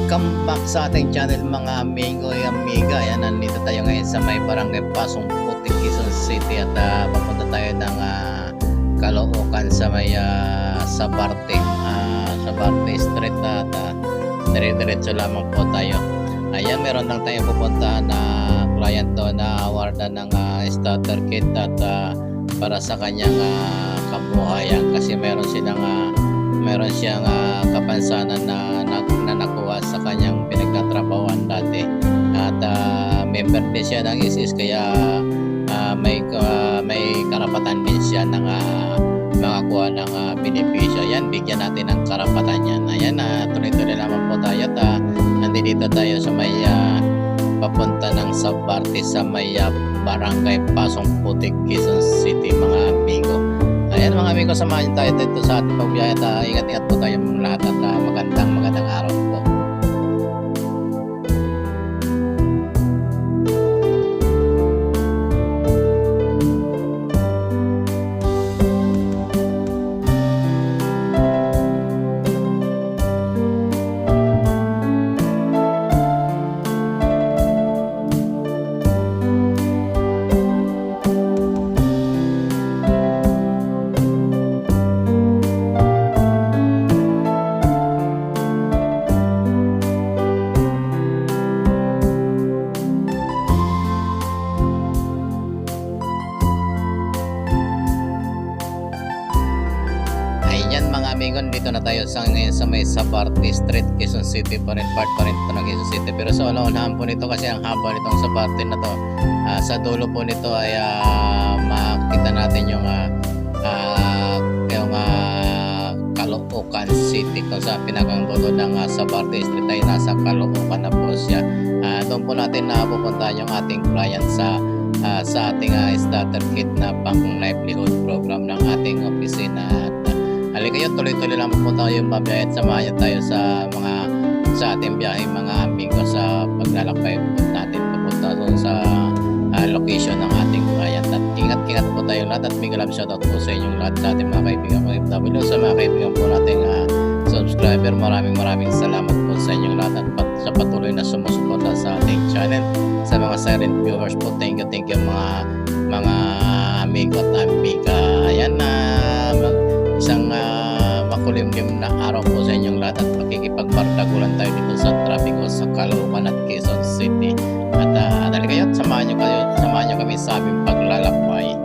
Welcome back sa ating channel mga amigo y amiga. Ayan, nandito tayo ngayon sa may barangay Pasong Putik Quezon City at papunta tayo ng Caloocan sa may Sabarte Street at dire-diretso lamang po tayo. Ayan, meron lang tayong pupuntahan na client to na awardan ng starter kit at para sa kanyang kabuhayan kasi meron siyang kapansanan na nakuha sa kanyang pinagtatrabahuan dati at member din siya ng ISIS kaya may karapatan din siya ng makakuha ng benepisyo. Ayan, bigyan natin ng karapatan yan. Ayan, tuloy-tuloy naman po tayo at nandito tayo sa may papunta ng Sabarte sa may barangay Pasong Putik Quezon City mga amigo. Ayan mga amigo, samahan tayo dito sa ating pagbiyahe at ingat-ingat po tayo lahat at magandang araw po. Mga amigo, dito na tayo ngayon sa may Sabarte Street, Quezon City pa rin, part pa rin ito ng Quezon City. Pero sa unahan po nito kasi ang haba nitong Sabarte na to, sa dulo po nito ay makita natin yung Caloocan City kung sa pinakang dulo ng Sabarte Street ay nasa Caloocan na po siya. Doon po natin pupuntahan yung ating client sa ating starter kit na pang livelihood program ng ating opisina. Halika kayo, tuloy-tuloy lang po tayo yung babiyahe at samahan tayo sa ating biyahe mga amigo sa paglalakbay po natin papunta doon sa location ng ating client. At ingat-ingat po tayo lahat at big love shoutout po sa inyong lahat sa ating mga kaibigan po FW, sa mga kaibigan po nating subscriber. Maraming salamat po sa inyong lahat at sa patuloy na sumusuporta sa ating channel. Sa mga silent viewers po, thank you mga amigo at amiga. Ayan isang makulimlim na araw po sa inyong lahat at makikipagbardagulan tayo dito sa trapiko sa Caloocan at Quezon City. At dali kayo at samahan nyo kami sa aming paglalakbay.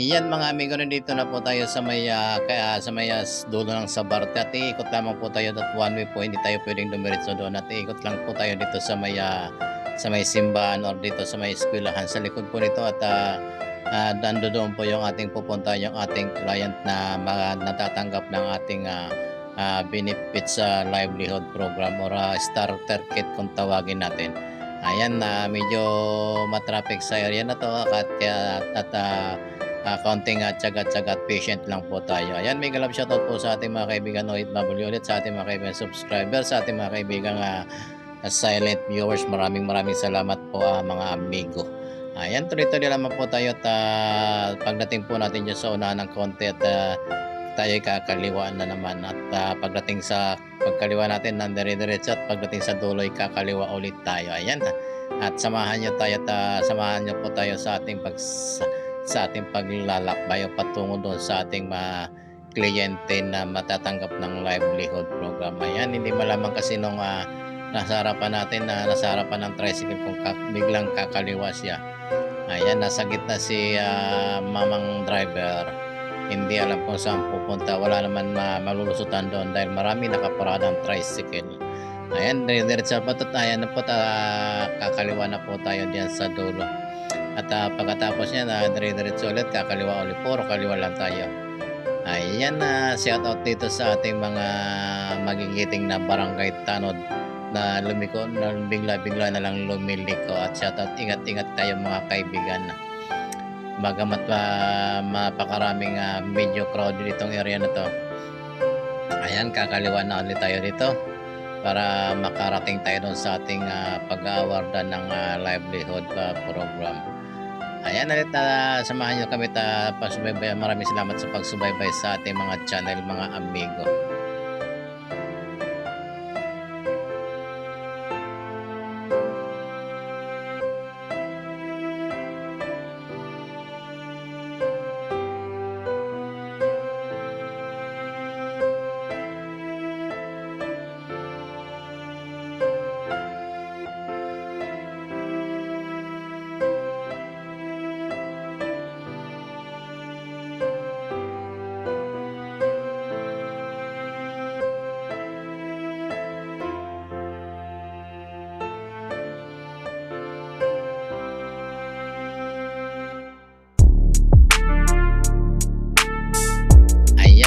Yan mga amigo, nandito na po tayo sa may dulo ng Sabarte at iikot lamang po tayo at one way po, hindi tayo pwedeng dumiretso doon at iikot lang po tayo dito sa may simbahan or dito sa may eskwelahan sa likod po nito at doon po yung ating pupunta, yung ating client na natatanggap ng ating benefit sa livelihood program or starter kit kung tawagin natin. Ayan, medyo matraffic sa area na to at kaunting tsaga-tsaga at patient lang po tayo. Ayan, may galap shoutout po sa ating mga kaibigan OFW ulit, sa ating mga kaibigan subscribers, sa ating mga kaibigan silent viewers. Maraming salamat po mga amigo. Ayan, tuloy-tuloy naman po tayo at pagdating po natin dyan sa unahan ng konti at tayo kakaliwa na naman at pagdating sa pagkaliwa natin nandire-diretso at pagdating sa dulo kakaliwa ulit tayo. Ayan, at samahan nyo po tayo sa ating paglalakbay o patungo doon sa ating mga kliyente na matatanggap ng livelihood program. Ayan, hindi malaman kasi nung nasa harapan ng tricycle kung biglang kakaliwa siya. Ayan, nasa gitna si mamang driver, hindi alam kung saan pupunta, wala naman malulusutan doon dahil marami nakaparadang tricycle. Ayan, diretso pa ito, ayan na po, kakaliwa na po tayo diyan sa dulo. At pagkatapos niya diretso ulit, kakaliwa ulit, puro kaliwa lang tayo. Ayan, shout out dito sa ating mga magigiting na barangay tanod na lumiko, na bigla na lang lumiliko. At shout out, ingat tayo mga kaibigan. Bagamat mapakaraming medyo crowded itong area na to. Ayan, kakaliwa na ulit tayo dito para makarating tayo doon sa ating pag-aawardan ng livelihood program. Ayan, ulit samahan nyo kami pasubaybay. Maraming salamat sa pagsubaybay sa ating mga channel mga amigo.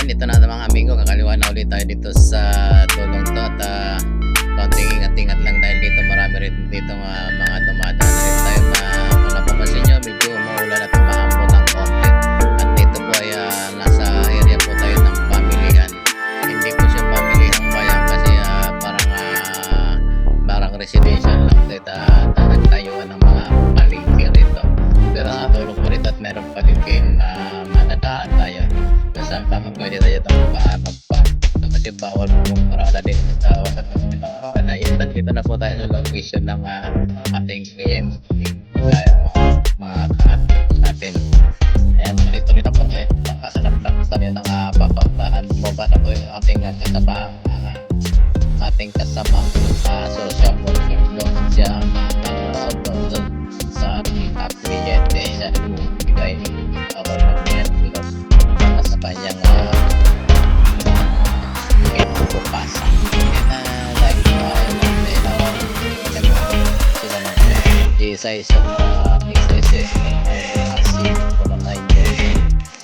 Ito na mga amigo, kakaliwa na ulit tayo dito sa tulong to at konting ingat lang dahil dito marami rin dito mga dumadaan rin tayo kung napapansin nyo, medyo umuulan at maambon ng konti at dito po ay nasa area po tayo ng pamilihan. Hindi po siya pamilihang bayan kasi parang residential lang dito at nagtayuan ng mga palengke rito, pero sa tulong po rito at meron palengke manadaan tayo. Saan pa pwede tayo magpa kasi bawal po parada din sa panayitan. Dito na po tayo sa location ng ating client, mga natin. Ayan, tuloy na po tayo, nakasanap lang tayo ng papuntahan mo ba na po yung ating kasama social worker doon siya doon sa ating kliyente siya bigay our client sa kanyang pupasa. Sila isa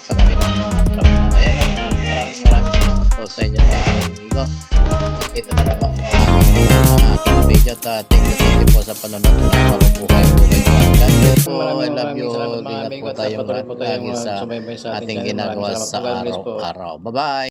sa kanilang sa inyo amigo. Ito na naman aking video at thank you po sa panonood ng buhay. I love you. Ingat po tayong lagi sa ating ginagawa sa araw-araw. Bye-bye.